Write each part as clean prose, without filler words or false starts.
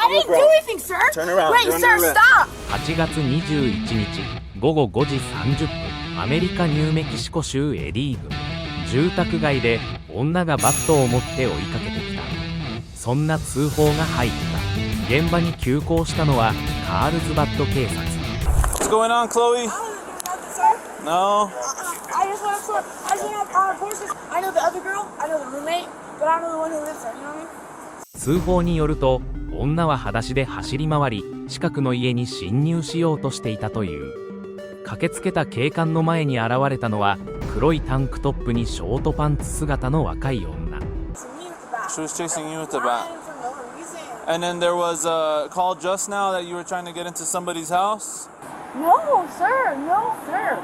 I didn't do anything, sir. Turn around. Wait, sir, stop. 8月21日午後5時30分、アメリカニューメキシコ州エディ郡、住宅街で女がバットを持って追いかけてきた。そんな通報が入った。現場に急行したのはカールズバット警察。What's going on, Chloe? No. I just want to horses. I know the other girl. I know the roommate, but I don't know the one who lives there. You know what I mean? 通報によると、女は裸足で走り回り、近くの家に侵入しようとしていたという。駆けつけた警官の前に現れたのは、黒いタンクトップにショートパンツ姿の若い女。She was chasing you with the bat. And then there was a call just now that you were trying to get into somebody's house? No, sir. No, sir.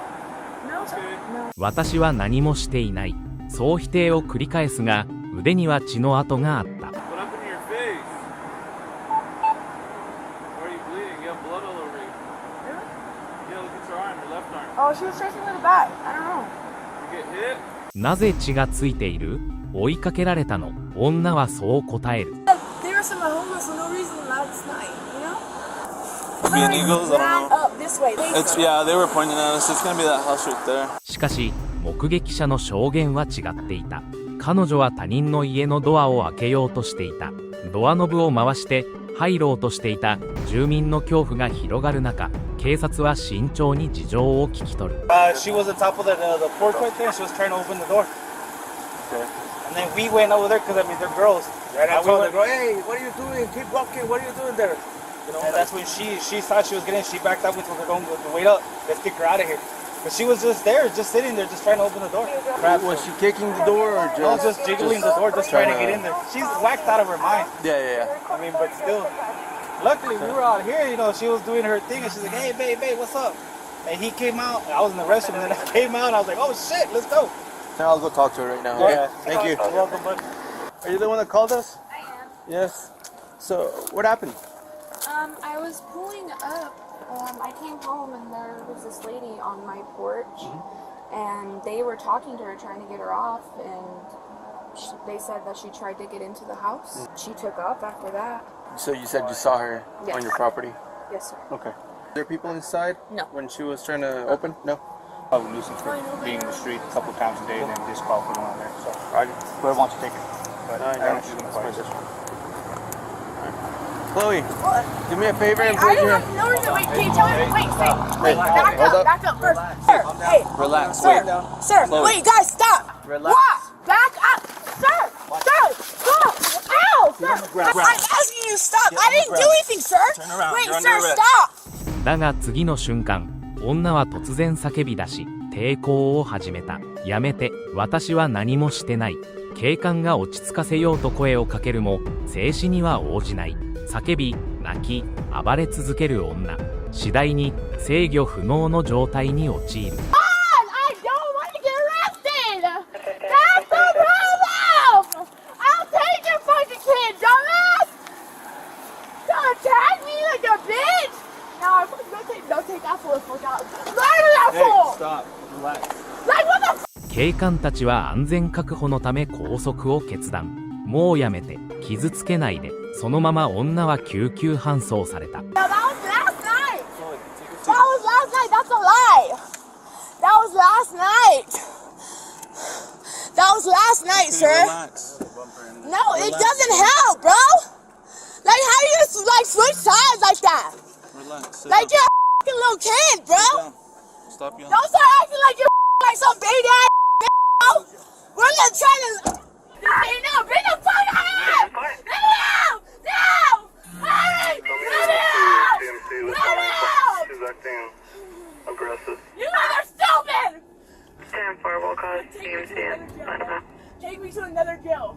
No, sir. No. 私は何もしていない。そう否定を繰り返すが、腕には血の跡があった。What happened to your face? Why are you bleeding? You have blood all over you. Yeah, look at your arm, your left arm. Oh, she was chasing me with a bat. I don't know. You get hit? なぜ血がついている？追いかけられたの。女はそう答える。There were some homeless for no reason last night, you know? Being eagles, I don't know. Up this way. Yeah, they were pointing at us. It's gonna be that house right there. しかし、目撃者の証言は違っていた。彼女は他人の家のドアを開けようとしていた。ドアノブを回して入ろうとしていた。住民の恐怖が広がる中、警察は慎重に事情を聞き取る。She was on top of the porch right there. She was trying to open the door. Okay. And then we went over there because I mean they're girls. And I told the girl, hey, what are you doing? Keep walking. What are you doing there? You know, and that's when she thought she was getting. She backed up. We told her, don't wait up. Let's kick her out of here. But she was just there, just sitting there, just trying to open the door. Was she kicking the door or No, just jiggling the door, just trying to get in there. She's whacked out of her mind. Yeah. I mean, but still. Luckily, we were out here. You know, she was doing her thing, and she's like, hey, babe, what's up? And he came out. I was in the restroom, and then I came out. And I was like, oh shit, let's go. I'll go talk to her right now. Yeah. Thank you. You're welcome, bud. Are you the one that called us? I am. Yes. So, what happened? I was pulling up. I came home and there was this lady on my porch, and they were talking to her, trying to get her off, and they said that she tried to get into the house. She took off after that. So you said you saw her Yes. on your property? Yes, sir. Okay. Are there people inside? No. When she was trying to open? No? Probably nuisance for being in the street a couple of times a day and then disqualified on there. So, whoever wants to take it. But I don't see them twice. Chloe, do me a favor and I put don't your... have no reason. Wait, can you tell me? Wait, back up first. Sir, hey, Relax, sir, wait. sir, wait, guys, stop. Relax. What? Back up, sir, stop. Ow, sir. I'm asking you to stop. I didn't do anything, sir. Turn around. Wait, You're sir, under arrest. stop. だが次の瞬間、女は突然叫び出し、抵抗を始めた。やめて、私は何もしてない。警官が落ち着かせようと声をかけるも、制止には応じない。叫び、泣き、暴れ続ける女。次第に制御不能の状態に陥る。I don't want to get arrested. That's the problem. I'll take your fucking kid, dumbass. Don't attack me like a bitch. No, don't take that fool. Fuck out. Murder that fool. Stop. Relax. Like what the? 警官たちは安全確保のため拘束を決断。もうやめて、傷つけないで。そのまま女は救急搬送された。No, that was last night. That was last night. That's a lie. That was last night. That was last night, sir. Relax. No, it doesn't help, bro. Like, how you just like switch sides like that? Relax. Sit Like down. you're a fucking little kid, bro. Sit down. Stop yelling. Don't start acting like you're like some baby ass. We're not trying to. Hey, no, bring the fuck out of here! Let it out! No! Hurry! Let it out! Let it out! She's acting aggressive. You guys are stupid! 10-4, we'll call EMC and let them know. Take me to another jail.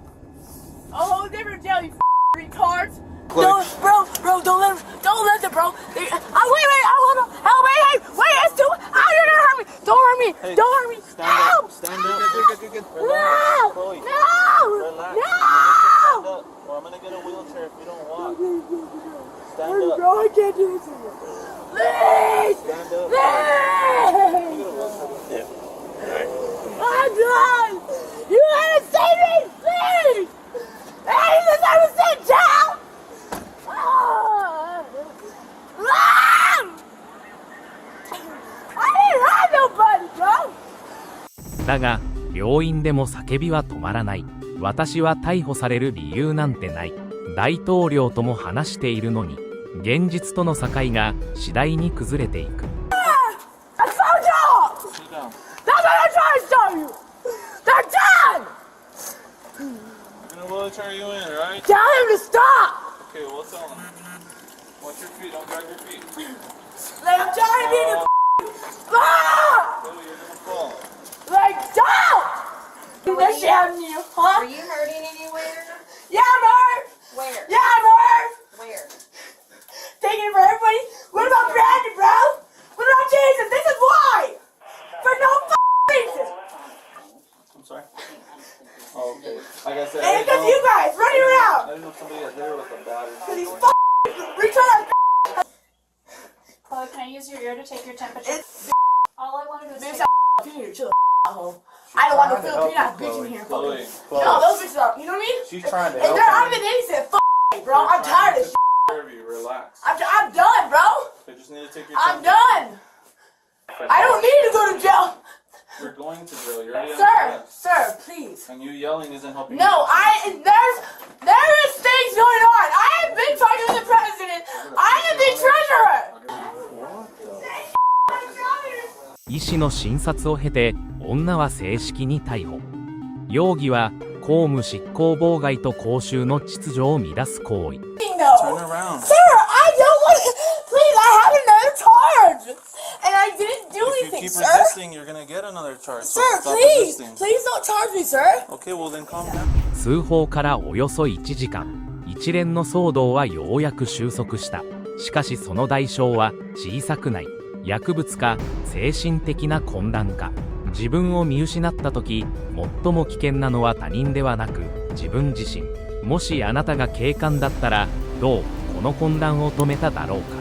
A whole different jail, you retards. Don't, bro, don't let them, bro. Wait, hold on. Hell, wait, it's too. Oh, you're gonna hurt me. Don't hurt me. Hey, Don't hurt me. Stand up. Stand up. Good. Relax. Chloe. Relax. No. Stand up, or I'm gonna get a wheelchair if you don't walk. Stand up. Bro, I can't do this anymore. Please! Stand up. Please! Yeah. I'm done! You gotta save me! Please! Hey, this ever sit down! Oh! 病院でも叫びは止まらない。私は逮捕される理由なんてない。大統領とも話しているのに、現実との境が次第に崩れていく。I found y'all! Sit down. That's what I'm trying to show you! They're done! I'm gonna wheelchair you in, alright? Tell him to stop! Okay, we'll tell him. Watch your feet, don't drag your feet. Like, I'm trying to be the ah! Oh, you're gonna fall. Like, stop! That shit happened to you, huh? Are you hurting anywhere? Yeah, I'm hurt! Where? Yeah, I'm hurt! Where? Taking it for everybody? What about Brandon, bro? What about Jesus? This is why! For no reason! I'm sorry? Oh, okay. Like I said, And because you guys running around! I didn't know somebody was there with a battery. Because these retarded Chloe, can I use your ear to take your temperature? All I wanted was bitch, you need to chill the home. I don't want no Filipino bitch in here. Chloe, No, those bitches are, you know what I mean? she's trying to And help they're out of you. the day, said, bro, I'm tired of this Serve you, relax. I'm done, bro. I just need to take your I'm temperature. done. I don't need to go to jail. You're going to jail. You're already on Sir, arrest. sir, please. And you yelling isn't helping. No, there is things going on. I have been talking to the president. I am the treasurer. 医師の診察を経て、女は正式に逮捕。容疑は公務執行妨害と公衆の秩序を乱す行為。 Turn around. Sir, I don't want to. Please, I have another charge. And I didn't do If you anything, keep sir. resisting, you're gonna get another charge. So Sir, stop please. resisting. Please don't charge me, sir. Okay, well then calm down. 通報からおよそ1時間、一連の騒動はようやく収束した。しかしその代償は小さくない。薬物か精神的な混乱か。自分を見失った時、最も危険なのは他人ではなく自分自身。もしあなたが警官だったらどうこの混乱を止めただろうか。